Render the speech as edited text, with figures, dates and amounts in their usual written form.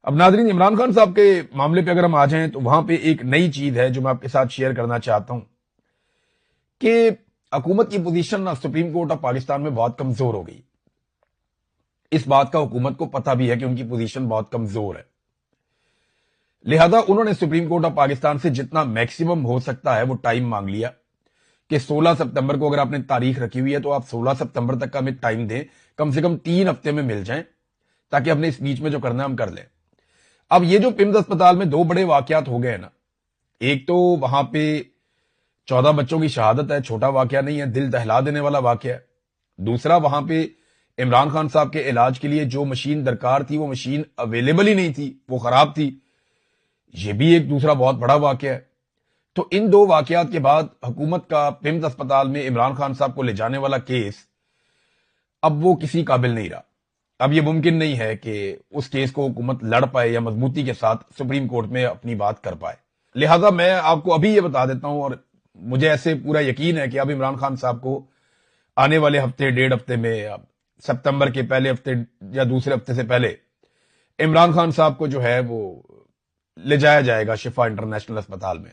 اب ناظرین، عمران خان صاحب کے معاملے پہ اگر ہم آ جائیں تو وہاں پہ ایک نئی چیز ہے جو میں آپ کے ساتھ شیئر کرنا چاہتا ہوں کہ حکومت کی position supreme court of Pakistan میں بہت کمزور ہو گئی۔ اس بات کا حکومت کو پتہ بھی ہے کہ ان کی پوزیشن بہت کمزور ہے، لہذا انہوں نے سپریم کورٹ آف پاکستان سے جتنا میکسیمم ہو سکتا ہے وہ ٹائم مانگ لیا کہ 16 ستمبر کو اگر آپ نے تاریخ رکھی ہوئی ہے تو آپ 16 ستمبر تک کا ہمیں ٹائم دیں، کم سے کم 3 ہفتے میں مل جائیں تاکہ اپنے اس بیچ میں جو کرنا ہے ہم کر لیں۔ اب یہ جو پمز اسپتال میں 2 بڑے واقعات ہو گئے ہیں نا، ایک تو وہاں پہ 14 بچوں کی شہادت ہے، چھوٹا واقعہ نہیں ہے، دل دہلا دینے والا واقعہ ہے۔ دوسرا، وہاں پہ عمران خان صاحب کے علاج کے لیے جو مشین درکار تھی وہ مشین اویلیبل ہی نہیں تھی، وہ خراب تھی۔ یہ بھی ایک دوسرا بہت بڑا واقعہ ہے۔ تو ان 2 واقعات کے بعد حکومت کا پمز اسپتال میں عمران خان صاحب کو لے جانے والا کیس اب وہ کسی قابل نہیں رہا۔ اب یہ ممکن نہیں ہے کہ اس کیس کو حکومت لڑ پائے یا مضبوطی کے ساتھ سپریم کورٹ میں اپنی بات کر پائے۔ لہذا میں آپ کو ابھی یہ بتا دیتا ہوں، اور مجھے ایسے پورا یقین ہے کہ اب عمران خان صاحب کو آنے والے ہفتے 1.5 ہفتے میں، ستمبر کے پہلے ہفتے یا دوسرے ہفتے سے پہلے عمران خان صاحب کو جو ہے وہ لے جایا جائے گا شفا انٹرنیشنل اسپتال میں۔